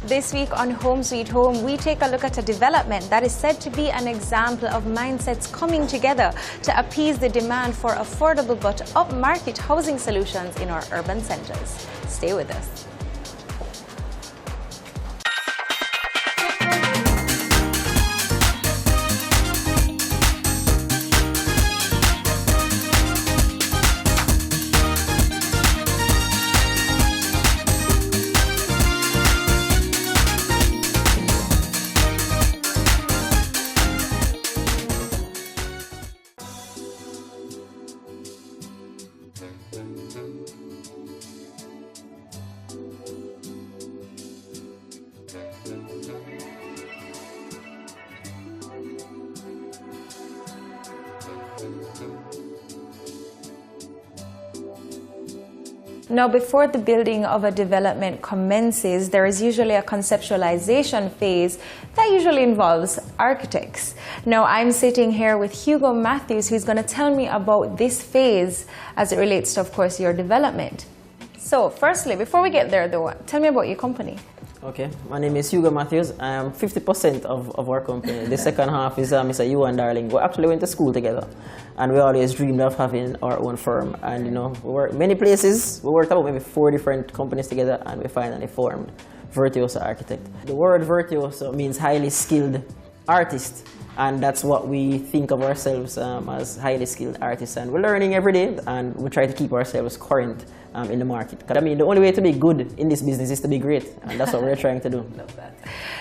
This week on Home Sweet Home, we take a look at a development that is said to be an example of mindsets coming together to appease the demand for affordable but upmarket housing solutions in our urban centres. Stay with us. Now, before the building of a development commences, there is usually a conceptualization phase that usually involves architects. Now, I'm sitting here with Hugo Matthews, who's going to tell me about this phase as it relates to, of course, your development. So, firstly, before we get there, though, tell me about your company. Okay, my name is Hugo Matthews. I am 50% of our company. The second half is Mr. You and Darling. We actually went to school together, and we always dreamed of having our own firm. And you know, we worked many places. We worked about maybe 4 different companies together, and we finally formed Virtuoso Architect. The word virtuoso means highly skilled artist, and that's what we think of ourselves as, highly skilled artists. And we're learning every day, and we try to keep ourselves current in the market. Because I mean, the only way to be good in this business is to be great, and that's what we're trying to do. Love that.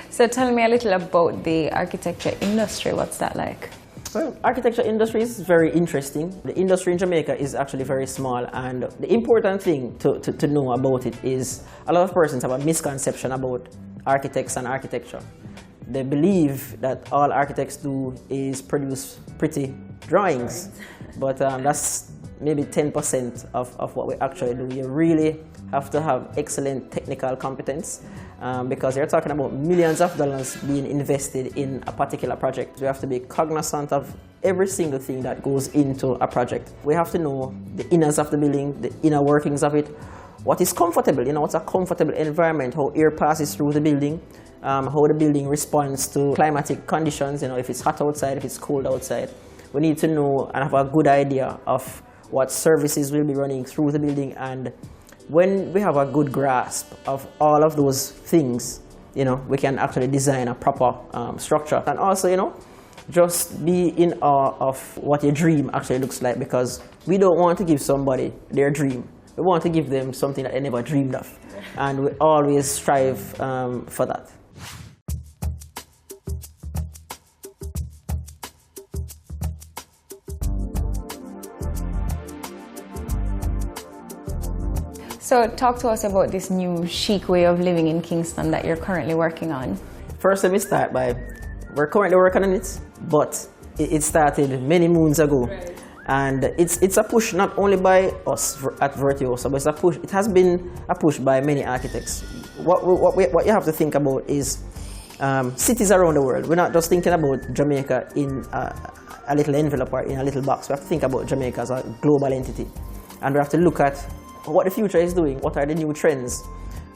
So tell me a little about the architecture industry. What's that like? Well, architecture industry is very interesting. The industry in Jamaica is actually very small, and the important thing to know about it is a lot of persons have a misconception about architects and architecture. They believe that all architects do is produce pretty drawings, but that's maybe 10% of what we actually do. You really have to have excellent technical competence because you're talking about millions of dollars being invested in a particular project. We have to be cognizant of every single thing that goes into a project. We have to know the inners of the building, the inner workings of it, what is comfortable, you know, what's a comfortable environment, how air passes through the building, how the building responds to climatic conditions, you know, if it's hot outside, if it's cold outside. We need to know and have a good idea of what services will be running through the building, and when we have a good grasp of all of those things, you know, we can actually design a proper structure. And also, you know, just be in awe of what your dream actually looks like, because we don't want to give somebody their dream. We want to give them something that they never dreamed of, and we always strive for that. So talk to us about this new chic way of living in Kingston that you're currently working on. First, let me start by, we're currently working on it, but it started many moons ago. Right. And it's a push not only by us at Virtuoso, but it's a push. It has been a push by many architects. What you have to think about is cities around the world. We're not just thinking about Jamaica in a little envelope or in a little box. We have to think about Jamaica as a global entity. And we have to look at what the future is doing, what are the new trends.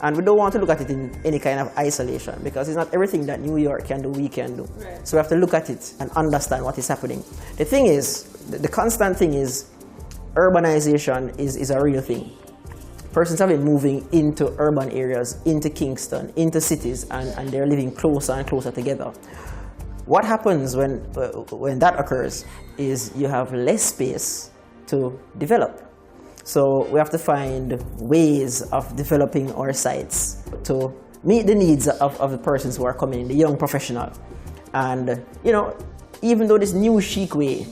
And we don't want to look at it in any kind of isolation, because it's not everything that New York can do, we can do. Right. So we have to look at it and understand what is happening. The thing is, the constant thing is, urbanization is a real thing. Persons have been moving into urban areas, into Kingston, into cities, and they're living closer and closer together. What happens when that occurs is you have less space to develop. So we have to find ways of developing our sites to meet the needs of the persons who are coming in, the young professional. And you know, even though this new chic way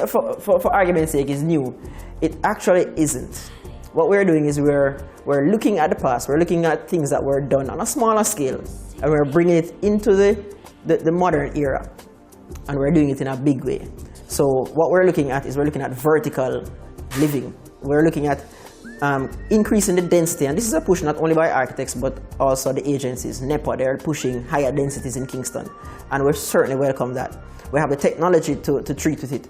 for argument's sake is new, it actually isn't. What we're doing is we're looking at the past, we're looking at things that were done on a smaller scale, and we're bringing it into the modern era, and we're doing it in a big way. So what we're looking at is we're looking at vertical living. We're looking at increasing the density, and this is a push not only by architects but also the agencies. NEPA, they're pushing higher densities in Kingston, and we certainly welcome that. We have the technology to treat with it.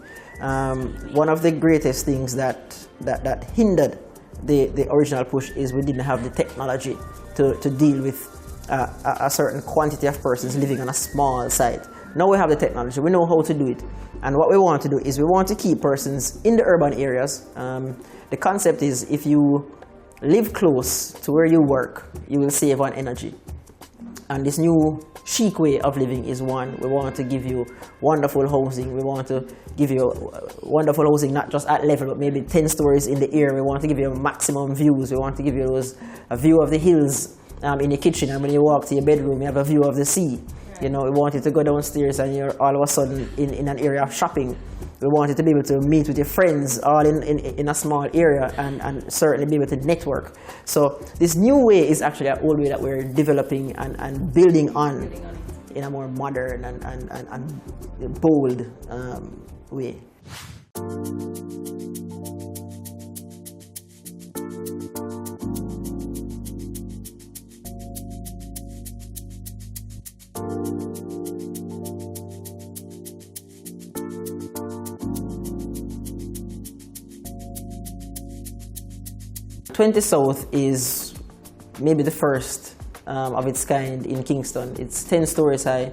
One of the greatest things that hindered the original push is we didn't have the technology to deal with a certain quantity of persons living on a small site. Now we have the technology, we know how to do it. And what we want to do is we want to keep persons in the urban areas. The concept is if you live close to where you work, you will save on energy. And this new chic way of living is one. We want to give you wonderful housing. We want to give you wonderful housing, not just at level, but maybe 10 stories in the air. We want to give you maximum views. We want to give you a view of the hills in your kitchen, and when you walk to your bedroom, you have a view of the sea. You know, we want you to go downstairs and you're all of a sudden in an area of shopping. We want you to be able to meet with your friends all in a small area and certainly be able to network. So this new way is actually an old way that we're developing and building on in a more modern and bold way. '20 South is maybe the first of its kind in Kingston. It's 10 stories high.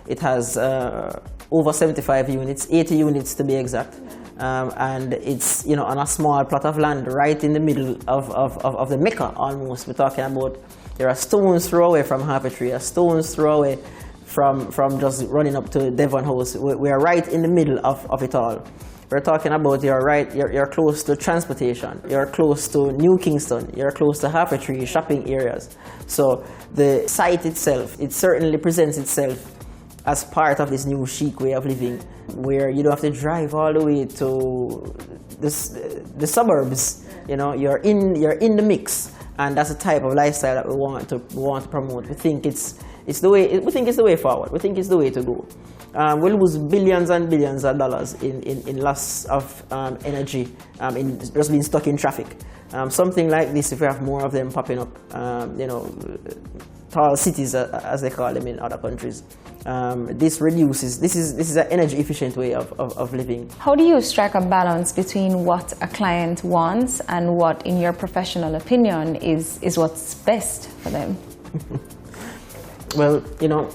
It has over 75 units, 80 units to be exact. And it's, you know, on a small plot of land right in the middle of the Mecca almost. We're talking about, there are stones throw away from Harpetry, a stones throw away from just running up to Devon House. We are right in the middle of it all. We're talking about you're close to transportation, you're close to New Kingston, you're close to Harpetry, shopping areas. So the site itself, it certainly presents itself as part of this new chic way of living, where you don't have to drive all the way to the suburbs. You know, you're in the mix, and that's the type of lifestyle that we want to promote. We think it's the way forward. We think it's the way to go. We'll lose billions and billions of dollars in loss of energy, in just being stuck in traffic. Something like this, if we have more of them popping up, you know, tall cities as they call them in other countries, this is an energy efficient way of living. How do you strike a balance between what a client wants and what, in your professional opinion, is what's best for them? Well, you know,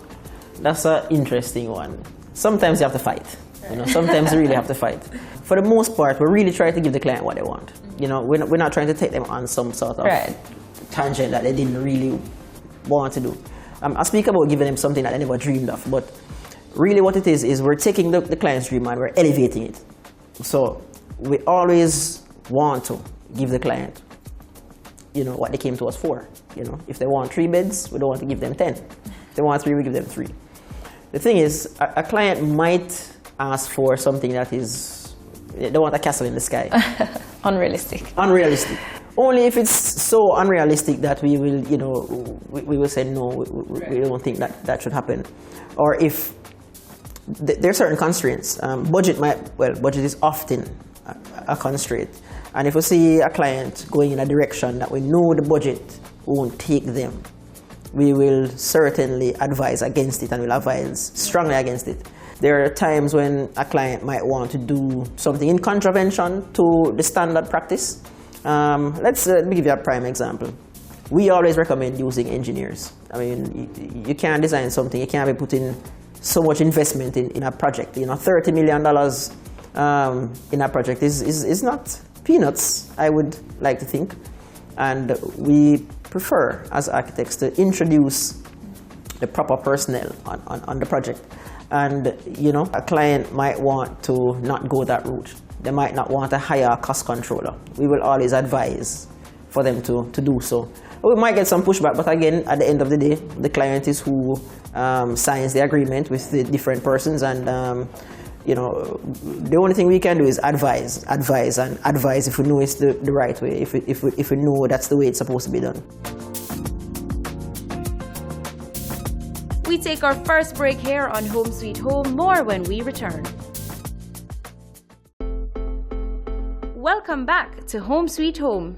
that's an interesting one. Sometimes you have to fight. You know, sometimes you really have to fight. For the most part, we really try to give the client what they want. You know, we're not trying to take them on some sort of tangent that they didn't really want to do. I speak about giving them something that they never dreamed of, but really what it is we're taking the client's dream and we're elevating it. So we always want to give the client, you know, what they came to us for. You know, if they want 3 beds, we don't want to give them 10. If they want 3, we give them 3. The thing is, a client might ask for something that is, they don't want a castle in the sky. Unrealistic. Unrealistic. Only if it's so unrealistic that we will, you know, we will say no, we don't think that should happen. Or if there are certain constraints. Budget is often a constraint. And if we see a client going in a direction that we know the budget won't take them, we will certainly advise against it and will advise strongly against it. There are times when a client might want to do something in contravention to the standard practice. Let me give you a prime example. We always recommend using engineers. I mean, you can't design something, you can't be putting so much investment in a project. You know, $30 million in a project is not peanuts, I would like to think. And we prefer, as architects, to introduce the proper personnel on the project. And, you know, a client might want to not go that route. They might not want to hire a cost controller. We will always advise for them to do so. We might get some pushback, but again, at the end of the day, the client is who signs the agreement with the different persons, and you know, the only thing we can do is advise if we know it's the right way, if we know that's the way it's supposed to be done. We take our first break here on Home Sweet Home. More when we return. Welcome back to Home Sweet Home.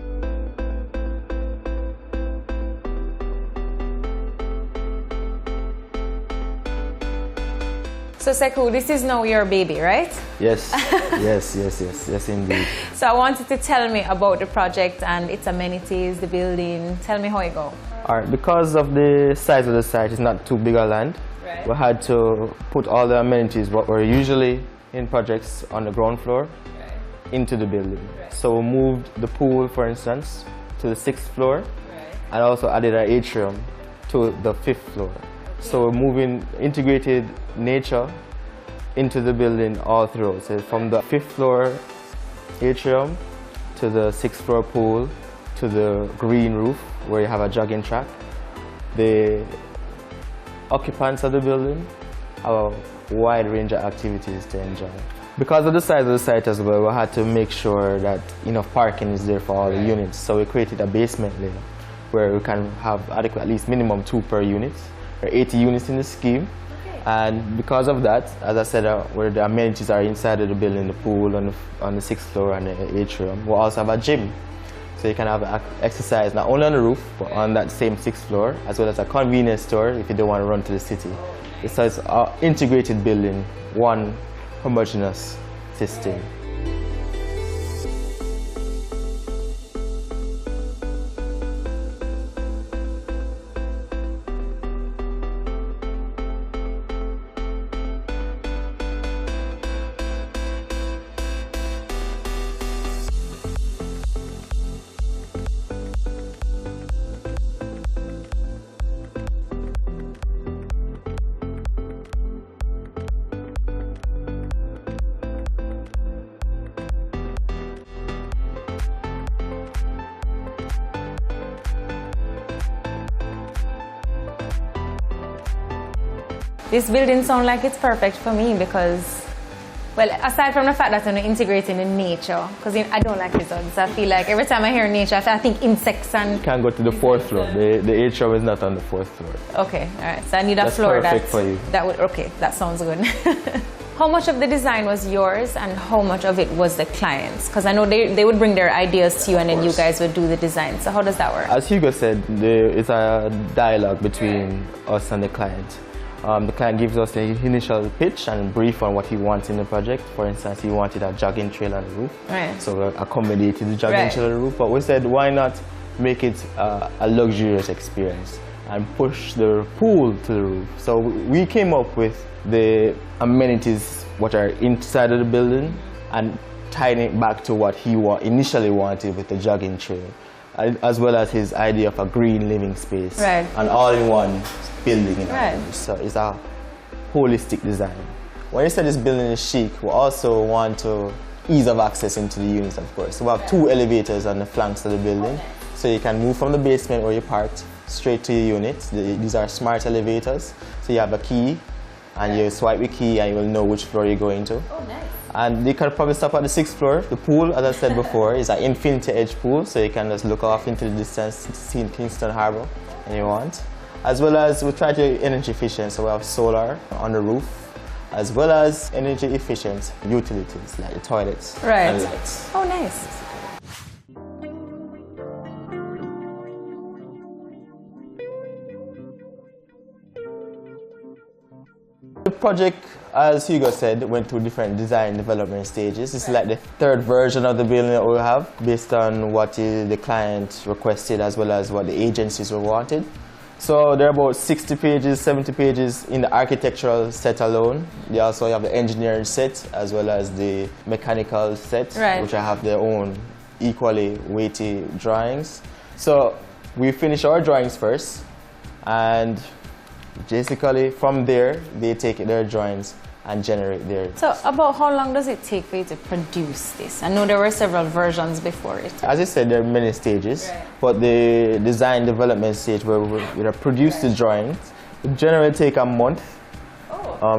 So Sekou, this is now your baby, right? Yes, yes, indeed. So I wanted to tell me about the project and its amenities, the building. Tell me how it go. All right, because of the size of the site, it's not too big a land. Right. We had to put all the amenities, what were usually in projects on the ground floor, into the building. So we moved the pool, for instance, to the 6th floor, and also added an atrium to the 5th floor. So we're moving integrated nature into the building all through. So from the 5th floor atrium to the 6th floor pool to the green roof where you have a jogging track. The occupants of the building have a wide range of activities to enjoy. Because of the size of the site as well, we had to make sure that enough parking is there for all the units. So we created a basement layer where we can have adequate, at least minimum 2 per unit. There are 80 units in the scheme. And because of that, as I said, where the amenities are inside of the building, the pool on the 6th floor and the atrium, we also have a gym. So you can have exercise not only on the roof, but on that same 6th floor, as well as a convenience store if you don't want to run to the city. So it's an integrated building, one homogeneous system. This building sounds like it's perfect for me because, well, aside from the fact that I'm integrating in nature, because I don't like lizards. I feel like every time I hear nature, I think insects and... You can go to the 4th floor. The atrium is not on the 4th floor. Okay, all right. So I need a floor perfect for you. That would, okay, that sounds good. How much of the design was yours and how much of it was the client's? Because I know they would bring their ideas to you and then you guys would do the design. So how does that work? As Hugo said, it's a dialogue between us and the client. The client gives us the initial pitch and brief on what he wants in the project. For instance, he wanted a jogging trail on the roof. Right. So we accommodated the jogging trail on the roof. But we said, why not make it a luxurious experience and push the pool to the roof? So we came up with the amenities what are inside of the building and tying it back to what he initially wanted with the jogging trail, as well as his idea of a green living space. Right. And all-in-one building in Right. So it's a holistic design. When you say this building is chic, we also want to ease of access into the units, of course. So we have 2 elevators on the flanks of the building, so you can move from the basement where you parked straight to your units. These are smart elevators, so you have a key, and you swipe the key, and you will know which floor you're going to. Oh, nice. And you can probably stop at the 6th floor. The pool, as I said before, is an infinity edge pool, so you can just look off into the distance to see Kingston Harbour when you want. As well as we try to be energy efficient, so we have solar on the roof, as well as energy efficient utilities like the toilets and lights. Oh, nice. The project, as Hugo said, went through different design development stages. This is like the 3rd version of the building that we have, based on what the client requested as well as what the agencies wanted. So there are about 60 pages, 70 pages in the architectural set alone. They also have the engineering set as well as the mechanical set, which have their own equally weighty drawings. So we finish our drawings first, and basically from there they take their drawings and generate their... So about how long does it take for you to produce this? I know there were several versions before it. As I said, there are many stages, but the design development stage where we produce the drawings would generally take a month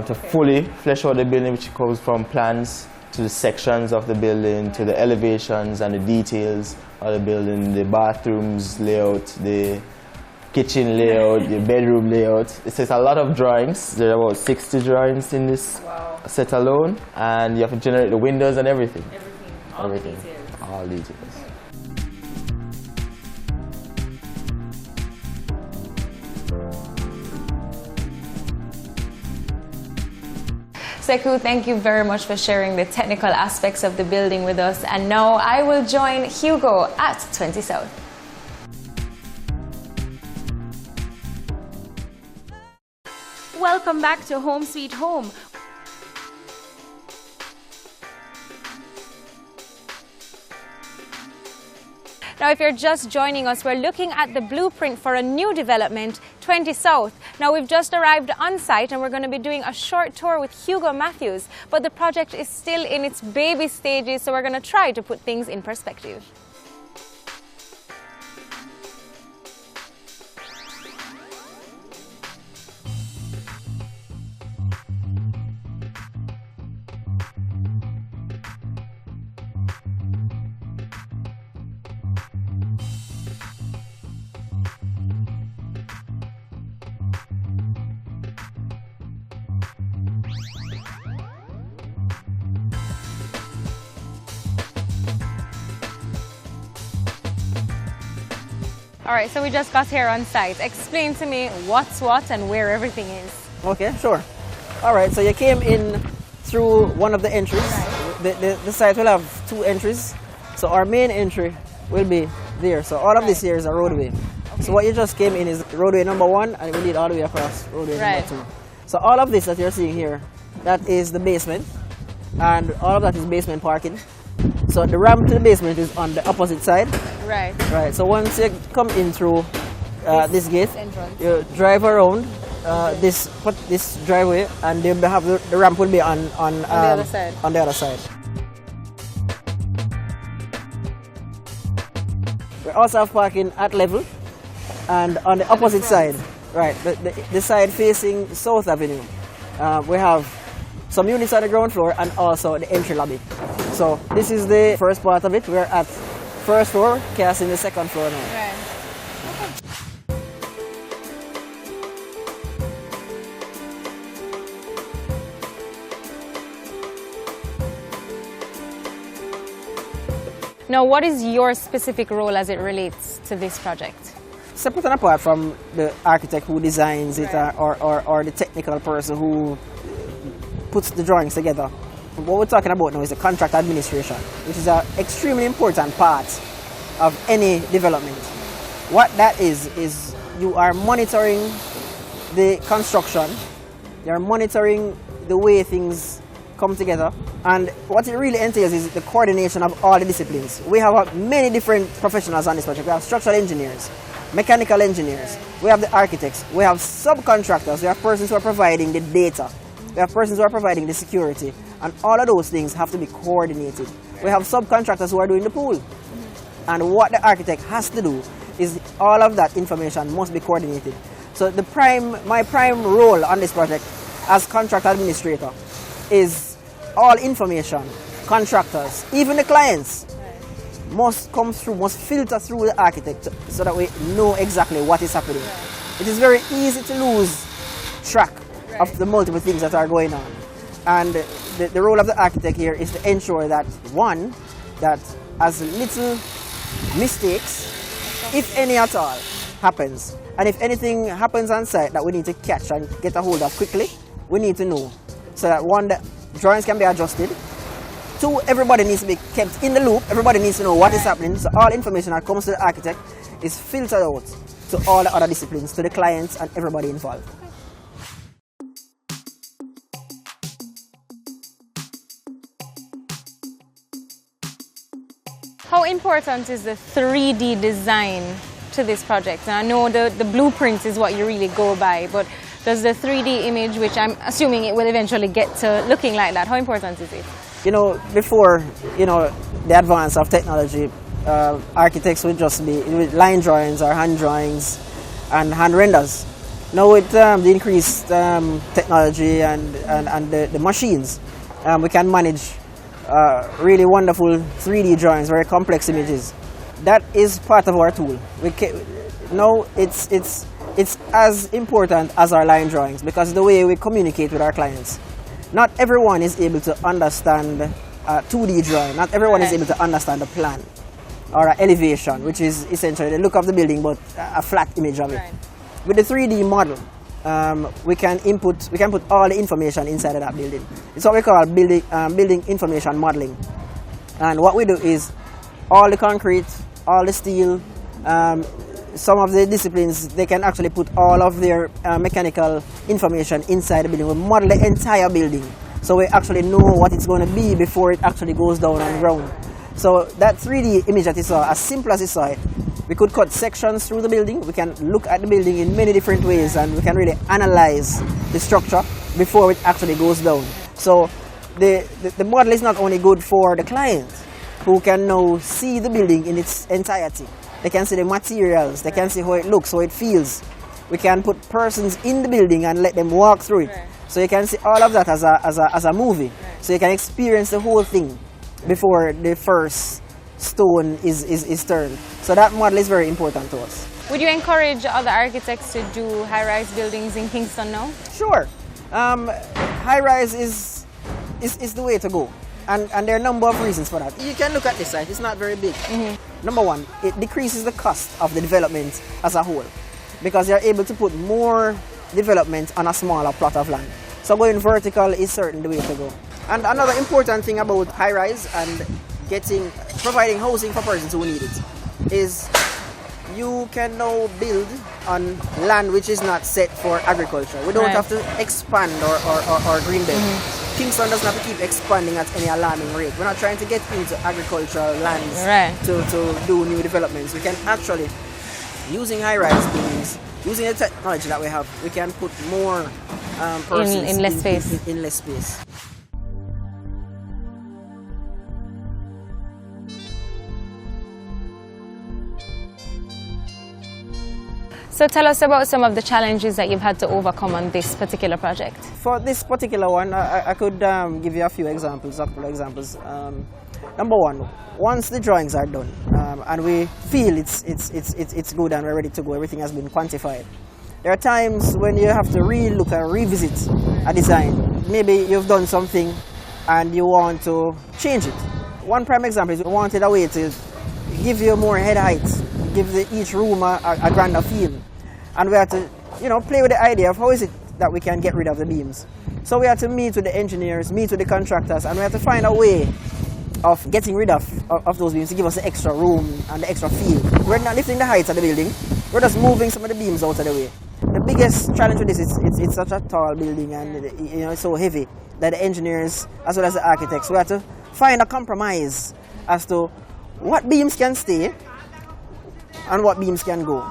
to fully flesh out the building, which goes from plans to the sections of the building, to the elevations and the details of the building, the bathrooms layout, the kitchen layout, the bedroom layout. It's a lot of drawings. There are about 60 drawings in this set alone, and you have to generate the windows and everything. Everything. All details. Sekou, thank you very much for sharing the technical aspects of the building with us. And now I will join Hugo at 20 South. Welcome back to Home Sweet Home. Now, if you're just joining us, we're looking at the blueprint for a new development, 20 South. Now, we've just arrived on site and we're going to be doing a short tour with Hugo Matthews, but the project is still in its baby stages, so we're going to try to put things in perspective. All right, so we just got here on site. Explain to me what's what and where everything is. Okay, sure. All right, so you came in through one of the entries. Right. The site will have two entries. So our main entry will be there. So all of this here is a roadway. Okay. So what you just came in is roadway number 1, and we lead all the way across roadway number 2. So all of this that you're seeing here, that is the basement, and all of that is basement parking. So the ramp to the basement is on the opposite side. Right. Right. So once you come in through this gate, you drive around this driveway, and they have the ramp will be on the other side. On the other side. We also have parking at level, and on the opposite side, right, the side facing South Avenue, we have some units on the ground floor and also the entry lobby. So this is the first part of it. We're at first floor, casting the second floor now. Right. Now, what is your specific role as it relates to this project? Separate and apart from the architect who designs it, right, or the technical person who puts the drawings together, what we're talking about now is the contract administration, which is an extremely important part of any development. What that is you are monitoring the construction, you are monitoring the way things come together, and what it really entails is the coordination of all the disciplines. We have many different professionals on this project. We have structural engineers, mechanical engineers, we have the architects, we have subcontractors, we have persons who are providing the data, we have persons who are providing the security, and all of those things have to be coordinated. We have subcontractors who are doing the pool. And what the architect has to do is all of that information must be coordinated. So my prime role on this project as contract administrator is all information, contractors, even the clients must filter through the architect so that we know exactly what is happening. It is very easy to lose track of the multiple things that are going on. And the role of the architect here is to ensure that, one, that as little mistakes, if any at all, happens, and if anything happens on site that we need to catch and get a hold of quickly, we need to know. So that, one, the drawings can be adjusted. Two, everybody needs to be kept in the loop. Everybody needs to know what is happening. So all information that comes to the architect is filtered out to all the other disciplines, to the clients and everybody involved. How important is the 3D design to this project? Now, I know the blueprint is what you really go by, but does the 3D image, which I'm assuming it will eventually get to looking like that, how important is it? You know, before, the advance of technology, architects would just be line drawings or hand drawings and hand renders. Now with the increased technology and the machines, we can manage really wonderful 3D drawings, very complex images. That is part of our tool. Now it's as important as our line drawings, because the way we communicate with our clients. Not everyone is able to understand a 2D drawing. Not everyone is able to understand a plan or an elevation, which is essentially the look of the building but a flat image of it. With the 3D model, we can put all the information inside of that building. It's what we call building information modeling. And what we do is all the concrete, all the steel, some of the disciplines, they can actually put all of their mechanical information inside the building. We model the entire building, so we actually know what it's going to be before it actually goes down on the ground. So that 3D image that you saw, as simple as you saw it, we could cut sections through the building. We can look at the building in many different ways, and we can really analyze the structure before it actually goes down. So the model is not only good for the client, who can now see the building in its entirety. They can see the materials, they can see how it looks, how it feels. We can put persons in the building and let them walk through it. Right. So you can see all of that as a movie. Right. So you can experience the whole thing before the first stone is turned. So that model is very important to us. Would you encourage other architects to do high-rise buildings in Kingston now? Sure. High-rise is the way to go. And there are a number of reasons for that. You can look at this site, it's not very big. Mm-hmm. Number one, it decreases the cost of the development as a whole, because you're able to put more development on a smaller plot of land. So going vertical is certainly the way to go. And another important thing about high-rise and providing housing for persons who need it is you can now build on land which is not set for agriculture. We don't have to expand or green belt. Mm-hmm. Kingston doesn't have to keep expanding at any alarming rate. We're not trying to get into agricultural lands to do new developments. We can actually, using high-rise buildings, using the technology that we have, we can put more persons in less space. In less space. So tell us about some of the challenges that you've had to overcome on this particular project. For this particular one, I could give you a few examples, Number one, once the drawings are done and we feel it's good and we're ready to go, everything has been quantified. There are times when you have to re-look and revisit a design. Maybe you've done something and you want to change it. One prime example is we wanted a way to give you more head height, give each room a grander feel. And we had to, play with the idea of how is it that we can get rid of the beams. So we had to meet with the engineers, meet with the contractors, and we had to find a way of getting rid of those beams to give us the extra room and the extra feel. We're not lifting the heights of the building, we're just moving some of the beams out of the way. The biggest challenge with this is it's such a tall building, and it's so heavy that the engineers as well as the architects, we had to find a compromise as to what beams can stay and what beams can go.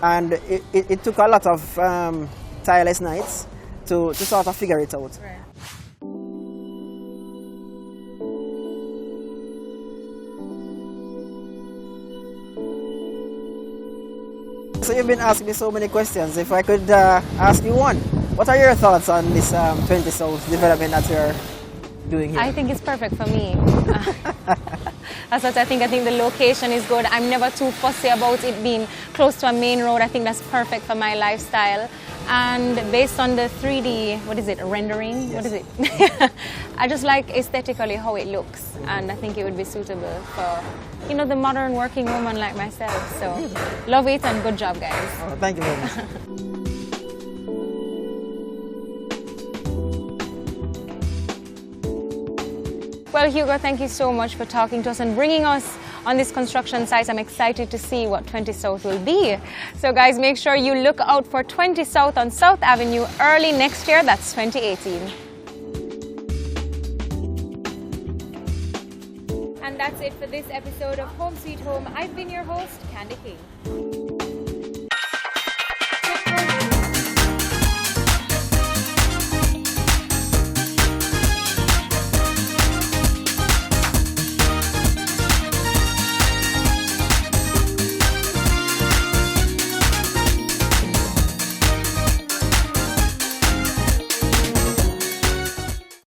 And it took a lot of tireless nights to sort of figure it out. Right. So you've been asking me so many questions. If I could ask you one, what are your thoughts on this 20 South development that you're doing here? I think it's perfect for me. That's what I think. I think the location is good. I'm never too fussy about it being close to a main road. I think that's perfect for my lifestyle. And based on the 3D, rendering? Yes. What is it? I just like aesthetically how it looks. And I think it would be suitable for, the modern working woman like myself. So love it and good job, guys. Oh, thank you very much. Well, Hugo, thank you so much for talking to us and bringing us on this construction site. I'm excited to see what 20 South will be. So guys, make sure you look out for 20 South on South Avenue early next year. That's 2018. And that's it for this episode of Home Sweet Home. I've been your host, Candy King.